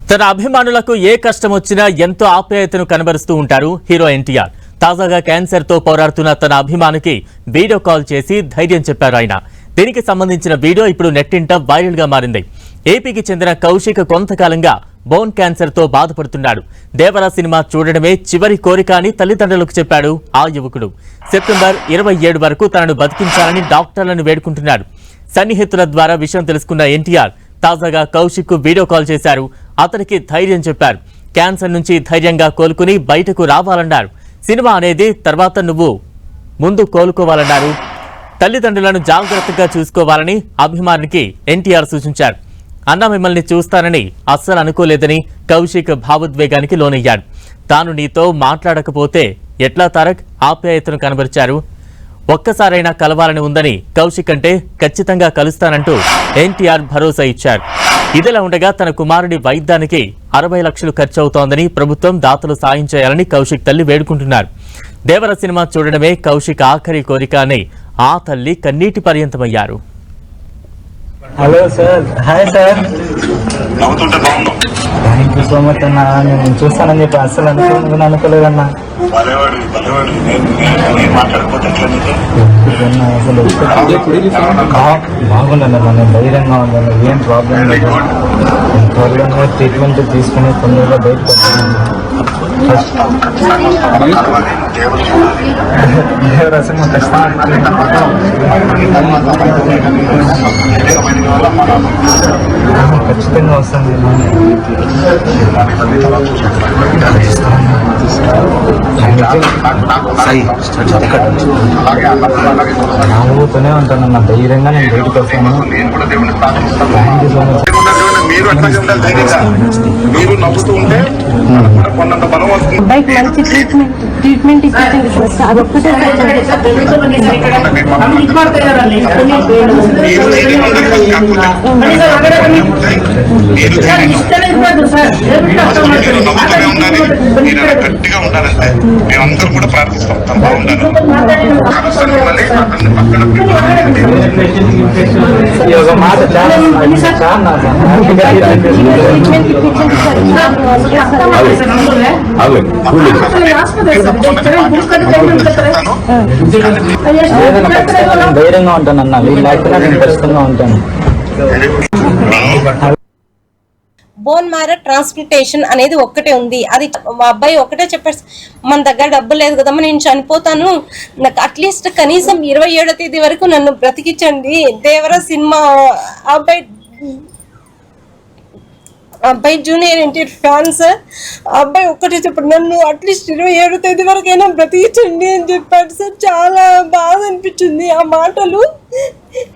తన అభిమానులకు ఏ కష్టం వచ్చినా ఎంతో ఆప్యాయతను కనబరుస్తూ ఉంటారు హీరో ఎన్టీఆర్. తాజాగా క్యాన్సర్ తో పోరాడుతున్న తన అభిమానికి వీడియో కాల్ చేసి ధైర్యం చెప్పారు ఆయన. దీనికి సంబంధించిన వీడియో ఇప్పుడు నెట్టింట వైరల్ గా మారింది. ఏపీకి చెందిన కౌశిక్ కొంతకాలంగా బోన్ క్యాన్సర్ తో బాధపడుతున్నాడు. దేవరా సినిమా చూడడమే చివరి కోరిక అని తల్లిదండ్రులకు చెప్పాడు ఆ యువకుడు. సెప్టెంబర్ 27 వరకు తనను బతికించాలని డాక్టర్లను వేడుకుంటున్నాడు. సన్నిహితుల ద్వారా విషయం తెలుసుకున్న ఎన్టీఆర్ తాజాగా కౌశిక్ కు వీడియో కాల్ చేశారు. అతనికి ధైర్యం చెప్పారు. క్యాన్సర్ నుంచి ధైర్యంగా కోలుకుని బయటకు రావాలన్నారు. సినిమా అనేది తర్వాత నువ్వు ముందు కోలుకోవాలన్నారు. తల్లిదండ్రులను జాగ్రత్తగా చూసుకోవాలని అభిమానికి ఎన్టీఆర్ సూచించారు. అన్న మిమ్మల్ని చూస్తానని అస్సలు అనుకోలేదని కౌశిక్ భావోద్వేగానికి లోనయ్యాడు. తాను నీతో మాట్లాడకపోతే ఎట్లా తారక్ ఆప్యాయతను కనబరిచారు. ఒక్కసారైనా కలవాలని ఉందని కౌశిక్ అంటే ఖచ్చితంగా కలుస్తానంటూ ఎన్టీఆర్ భరోసా ఇచ్చారు. ఇదిలా ఉండగా తన కుమారుడి వైద్యానికి 60 లక్షలు ఖర్చవుతోందని ప్రభుత్వం దాతలు సాయం చేయాలని కౌశిక్ తల్లి వేడుకుంటున్నారు. దేవర సినిమా చూడడమే కౌశిక్ ఆఖరి కోరిక అని ఆ తల్లి కన్నీటి పర్యంతమయ్యారు. Hello sir, hi sir. Thank you so much అన్న. నేను చూస్తానని చెప్పి అస్సలు అనుకోలేదన్నా. బాగుందన్న, నేను ధైర్యంగా ఉందన్న, ఏం ప్రాబ్లం లేదు. త్వరగా ట్రీట్మెంట్ తీసుకుని తొందరగా బయటకు సినిమా ఖచ్చితంగా వస్తుంది. నవ్వుతూనే ఉంటానన్న, ధైర్యంగా నేను బయటకు వస్తాను. Thank you so much. మీరు నవ్వుతూ ఉంటే కొన్నంత బలం వస్తుంది. అబ్బాయికి మంచి ట్రీట్మెంట్ ఇప్పించండి సార్. అదొక్కటే గట్టిగా ఉండాలంటే మేమందరం కూడా ప్రార్థిస్తాం. ధైర్యంగా ఉంటానన్న, వీళ్ళు లేకపోతే నేను ఖచ్చితంగా ఉంటాను. బోన్ మ్యారో ట్రాన్స్ప్లాంటేషన్ అనేది ఒక్కటే ఉంది. అది మా అబ్బాయి ఒకటే చెప్పాడు, మన దగ్గర డబ్బు లేదు కదమ్మా, నేను చనిపోతాను, నాకు అట్లీస్ట్ కనీసం 27వ తేదీ వరకు నన్ను బ్రతికించండి. దేవరా సినిమా అబ్బాయి జూనియర్ ఎన్టీఆర్ ఫ్యాన్ సార్. అబ్బాయి ఒక్కటే చెప్పాడు, నన్ను అట్లీస్ట్ 27వ తేదీ వరకైనా బ్రతికించండి అని చెప్పాడు సార్. చాలా బాధ అనిపించింది ఆ మాటలు.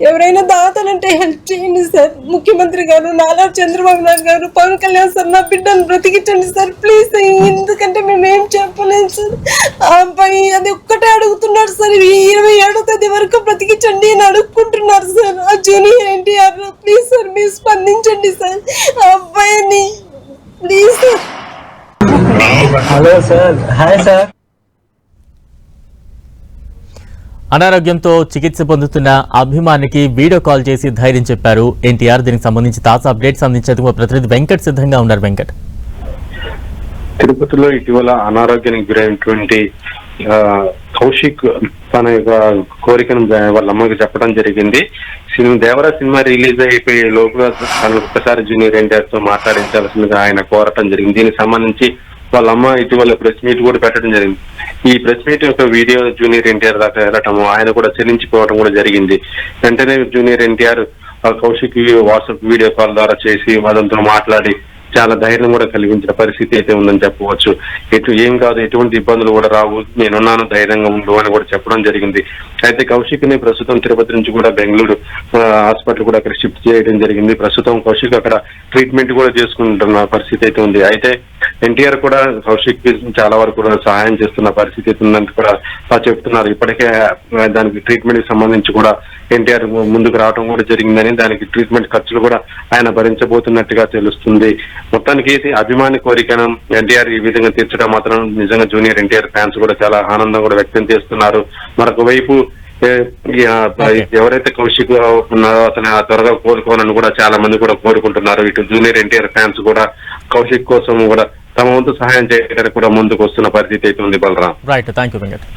ఎవరైనా దాతలంటే హెల్ప్ చేయండి సార్. ముఖ్యమంత్రి గారు, నారా చంద్రబాబు నాయుడు గారు, పవన్ కళ్యాణ్ సార్, నా బిడ్డను బ్రతికించండి సార్ ప్లీజ్. ఎందుకంటే మేము ఏం చెప్పలేము సార్. ఆ అబ్బాయి అది ఒక్కటే అడుగుతున్నాడు సార్, 27వ తేదీ వరకు బ్రతికించండి అని అడుగుకుంటున్నారు సార్. ఆ జూనియర్ ఎన్టీఆర్ ప్లీజ్ సార్, మీరు స్పందించండి సార్ ఆ అబ్బాయిని please sir. Hello sir, hi sir. అనారోగ్యంతో చికిత్స పొందుతున్న అభిమానికి వీడియో కాల్ చేసి ధైర్యం చెప్పారు ఎన్టీఆర్. దీనికి సంబంధించి తాజా అప్డేట్స్ అందించేందుకు ప్రతినిధి వెంకట్ సిద్ధంగా ఉన్నారు. వెంకట్, తిరుపతిలో ఇటీవల అనారోగ్యానికి గురైనటువంటి కౌశిక్ తన యొక్క కోరికను వాళ్ళ అమ్మకి చెప్పడం జరిగింది. దేవరా సినిమా రిలీజ్ అయిపోయే లోపుగా తను ఒక్కసారి జూనియర్ ఎన్టీఆర్ తో మాట్లాడించాల్సిందిగా ఆయన కోరటం జరిగింది. దీనికి సంబంధించి వాళ్ళ అమ్మ ఇటీవల ప్రెస్ మీట్ కూడా పెట్టడం జరిగింది. ఈ ప్రెస్ మీట్ యొక్క వీడియో జూనియర్ ఎన్టీఆర్ దాకా వెళ్ళటము, ఆయన కూడా చెల్లించిపోవడం కూడా జరిగింది. వెంటనే junior NTR Kaushik WhatsApp video call ద్వారా చేసి అదంతా మాట్లాడి చాలా ధైర్యం కూడా కలిగించిన పరిస్థితి అయితే ఉందని చెప్పవచ్చు. ఏం కాదు, ఎటువంటి ఇబ్బందులు కూడా రావు, నేనున్నాను, ధైర్యంగా ఉండు అని కూడా చెప్పడం జరిగింది. అయితే కౌశిక్ ని ప్రస్తుతం తిరుపతి నుంచి కూడా బెంగళూరు హాస్పిటల్ కూడా అక్కడ షిఫ్ట్ చేయడం జరిగింది. ప్రస్తుతం కౌశిక్ అక్కడ ట్రీట్మెంట్ కూడా చేసుకుంటున్న పరిస్థితి అయితే ఉంది. అయితే ఎన్టీఆర్ కూడా కౌశిక్ చాలా వరకు కూడా సహాయం చేస్తున్న పరిస్థితి ఉందని కూడా చెప్తున్నారు. ఇప్పటికే దానికి ట్రీట్మెంట్ కి సంబంధించి కూడా ఎన్టీఆర్ ముందుకు రావడం కూడా జరిగిందని, దానికి ట్రీట్మెంట్ ఖర్చులు కూడా ఆయన భరించబోతున్నట్టుగా తెలుస్తుంది. మొత్తానికి అభిమాని కోరికను ఎన్టీఆర్ ఈ విధంగా తీర్చడం మాత్రం నిజంగా జూనియర్ ఎన్టీఆర్ ఫ్యాన్స్ కూడా చాలా ఆనందం కూడా వ్యక్తం చేస్తున్నారు. మరొక వైపు ఎవరైతే కౌశిక్ ఉన్నారో అతను త్వరగా కోలుకోవాలని కూడా చాలా మంది కూడా కోరుకుంటున్నారు. ఇటు జూనియర్ ఎన్టీఆర్ ఫ్యాన్స్ కూడా కౌశిక్ కోసం కూడా తమ వంతు సహాయం చేయడానికి కూడా ముందుకు వస్తున్న పరిస్థితి అయితే ఉంది. Balram. Right, thank you Venkat.